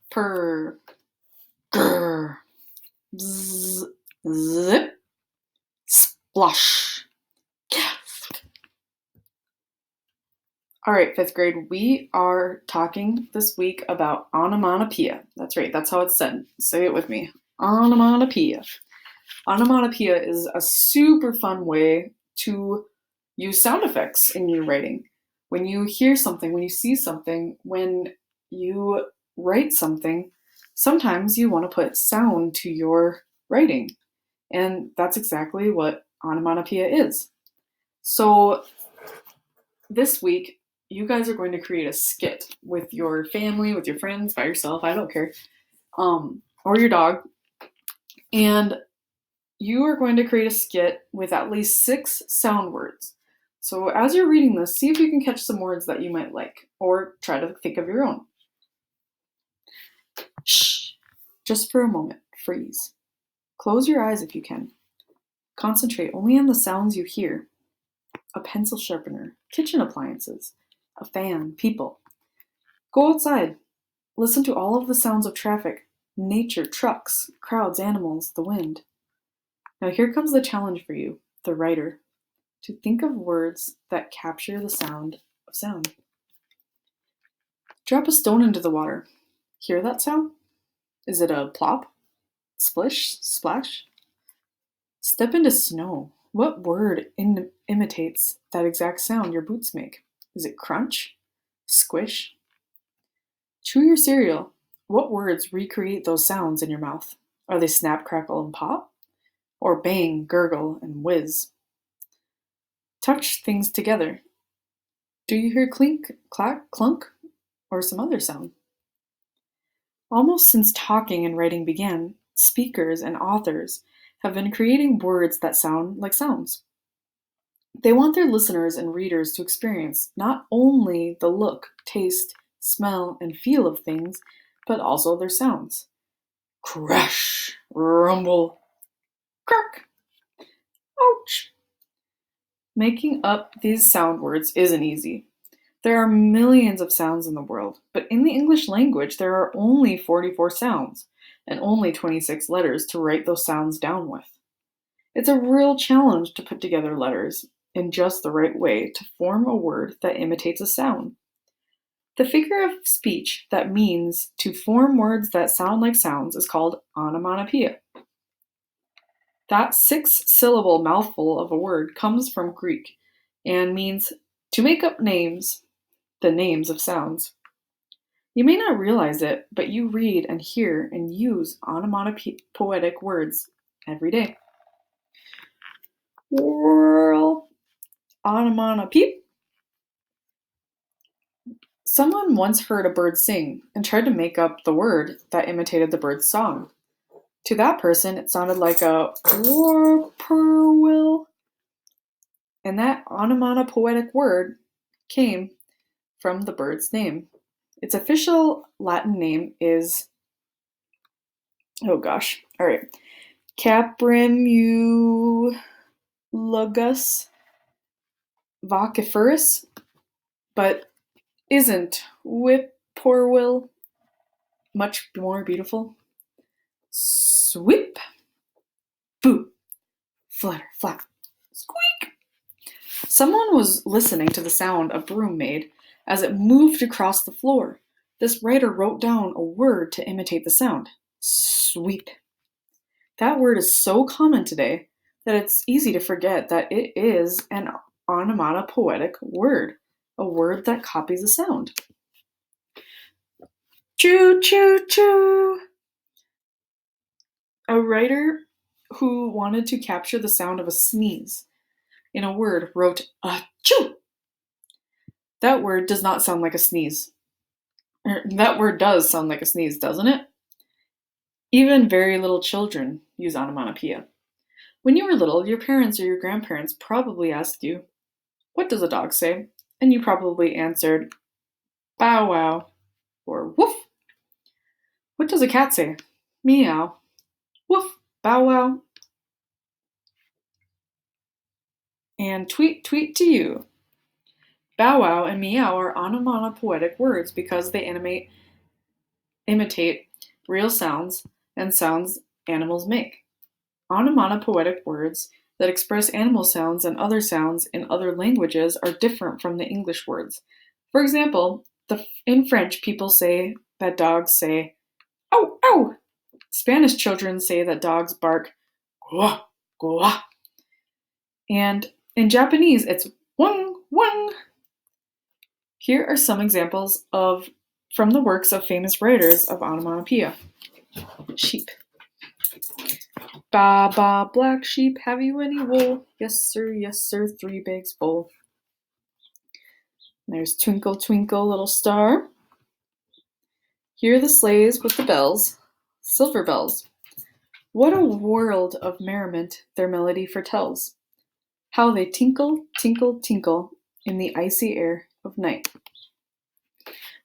purr, grr, bzz, zip, splosh, gasp. All right, fifth grade, we are talking this week about onomatopoeia. That's right, that's how it's said. Say it with me. Onomatopoeia. Onomatopoeia is a super fun way to use sound effects in your writing. When you hear something, when you see something, when you write something, sometimes you want to put sound to your writing. And that's exactly what onomatopoeia is. So this week, you guys are going to create a skit with your family, with your friends, by yourself, I don't care, or your dog. And you are going to create a skit with at least 6 sound words. So as you're reading this, see if you can catch some words that you might like, or try to think of your own. Shh. Just for a moment, freeze. Close your eyes if you can. Concentrate only on the sounds you hear. A pencil sharpener, kitchen appliances, a fan, people. Go outside. Listen to all of the sounds of traffic, nature, trucks, crowds, animals, the wind. Now here comes the challenge for you, the writer, to think of words that capture the sound of sound. Drop a stone into the water. Hear that sound? Is it a plop? Splish? Splash? Step into snow. What word imitates that exact sound your boots make? Is it crunch? Squish? Chew your cereal. What words recreate those sounds in your mouth? Are they snap, crackle, and pop? Or bang, gurgle, and whiz? Touch things together. Do you hear clink, clack, clunk, or some other sound? Almost since talking and writing began, speakers and authors have been creating words that sound like sounds. They want their listeners and readers to experience not only the look, taste, smell, and feel of things, but also their sounds. Crash, rumble, crack, ouch. Making up these sound words isn't easy. There are millions of sounds in the world, but in the English language there are only 44 sounds and only 26 letters to write those sounds down with. It's a real challenge to put together letters in just the right way to form a word that imitates a sound. The figure of speech that means to form words that sound like sounds is called onomatopoeia. That 6-syllable mouthful of a word comes from Greek and means to make up names, the names of sounds. You may not realize it, but you read and hear and use onomatopoetic words every day. Whirl, onomatopoeia. Someone once heard a bird sing and tried to make up the word that imitated the bird's song. To that person, it sounded like a whirlpool, and that onomatopoetic word came from the bird's name. Its official Latin name is, Caprimulus vociferus, but isn't whippoorwill much more beautiful? Sweep, boo, flutter, flap, squeak. Someone was listening to the sound a broom made as it moved across the floor. This writer wrote down a word to imitate the sound. Sweep. That word is so common today that it's easy to forget that it is an onomatopoetic word, a word that copies a sound. Choo, choo, choo. A writer who wanted to capture the sound of a sneeze in a word wrote achoo. That word does not sound like a sneeze. That word does sound like a sneeze, doesn't it? Even very little children use onomatopoeia. When you were little, your parents or your grandparents probably asked you, "What does a dog say?" And you probably answered, "Bow wow," or "Woof." What does a cat say? "Meow." "Woof," "Bow wow," and "Tweet tweet to you." Bow wow and meow are onomatopoetic words because they imitate real sounds and sounds animals make. Onomatopoetic words that express animal sounds and other sounds in other languages are different from the English words. For example, in French, people say that dogs say, "ow, ow." Spanish children say that dogs bark, "gua, gua." And in Japanese, it's "wang, wang." Here are some examples from the works of famous writers of onomatopoeia. Sheep. Ba ba, black sheep, have you any wool? Yes sir, 3 bags full. There's Twinkle Twinkle Little Star. Hear the sleighs with the bells, silver bells. What a world of merriment their melody foretells. How they tinkle, tinkle, tinkle in the icy air of night.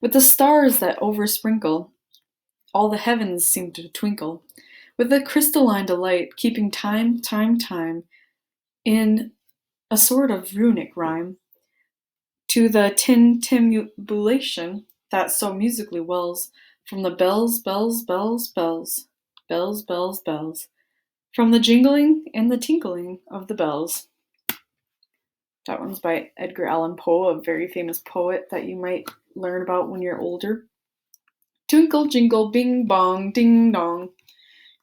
With the stars that oversprinkle, all the heavens seem to twinkle, with a crystalline delight, keeping time, time, time, in a sort of runic rhyme, to the tintinnabulation that so musically wells from the bells, bells, bells, bells, bells, bells, bells, from the jingling and the tinkling of the bells. That one's by Edgar Allan Poe, a very famous poet that you might learn about when you're older. Twinkle, jingle, bing, bong, ding, dong.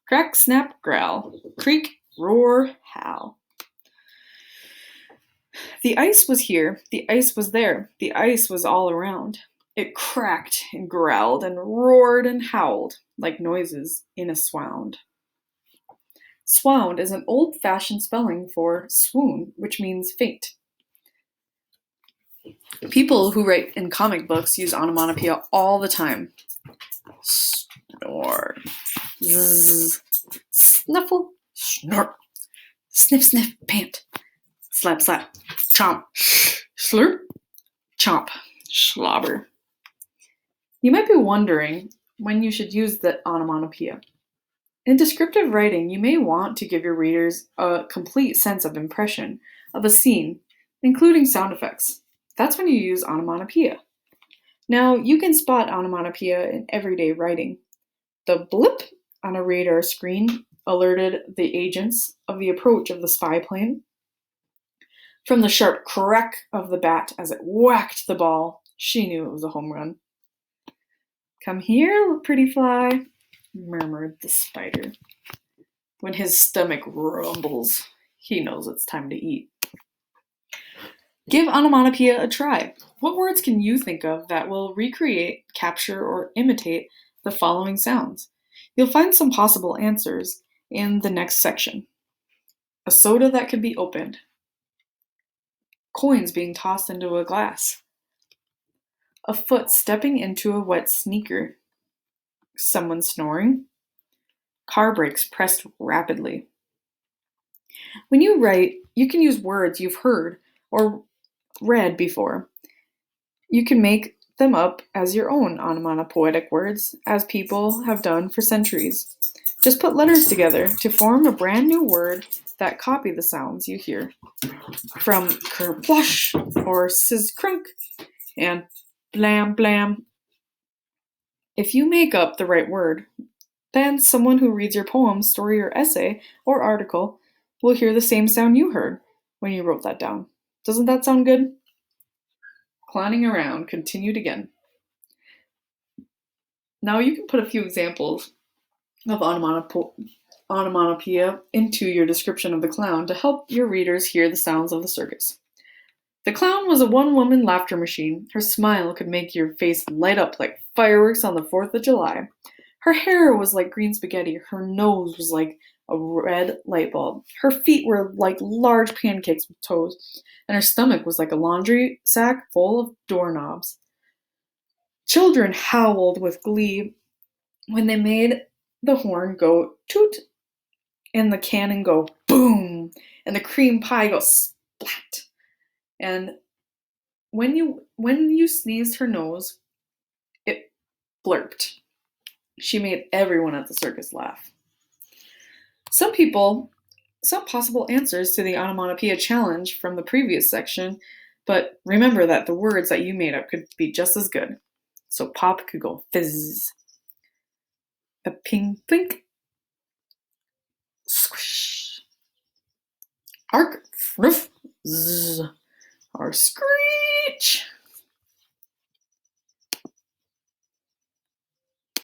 Crack, snap, growl. Creak, roar, howl. The ice was here, the ice was there, the ice was all around. It cracked and growled and roared and howled like noises in a swound. Swound is an old-fashioned spelling for swoon, which means faint. People who write in comic books use onomatopoeia all the time. Snore, zzz, snuffle, snort, sniff, sniff, pant, slap, slap, chomp, slurp, chomp, slobber. You might be wondering when you should use the onomatopoeia. In descriptive writing, you may want to give your readers a complete sense of impression of a scene, including sound effects. That's when you use onomatopoeia. Now, you can spot onomatopoeia in everyday writing. The blip on a radar screen alerted the agents of the approach of the spy plane. From the sharp crack of the bat as it whacked the ball, she knew it was a home run. "Come here, pretty fly," murmured the spider. When his stomach rumbles, he knows it's time to eat. Give onomatopoeia a try. What words can you think of that will recreate, capture, or imitate the following sounds? You'll find some possible answers in the next section. A soda that could be opened. Coins being tossed into a glass. A foot stepping into a wet sneaker. Someone snoring. Car brakes pressed rapidly. When you write, you can use words you've heard or read before. You can make them up as your own onomatopoetic words, as people have done for centuries. Just put letters together to form a brand new word that copy the sounds you hear. From kerplush or sizz crunk and blam blam. If you make up the right word, then someone who reads your poem, story, or essay, or article will hear the same sound you heard when you wrote that down. Doesn't that sound good? Clowning around continued again. Now you can put a few examples of onomatopoeia into your description of the clown to help your readers hear the sounds of the circus. The clown was a one-woman laughter machine. Her smile could make your face light up like fireworks on the 4th of July. Her hair was like green spaghetti. Her nose was like a red light bulb. Her feet were like large pancakes with toes, and her stomach was like a laundry sack full of doorknobs. Children howled with glee when they made the horn go toot, and the cannon go boom, and the cream pie go splat. And when you sneezed her nose, it blurped. She made everyone at the circus laugh. Some possible answers to the onomatopoeia challenge from the previous section, but remember that the words that you made up could be just as good. So pop could go fizz. A ping plink. Squish. Ark. Roof.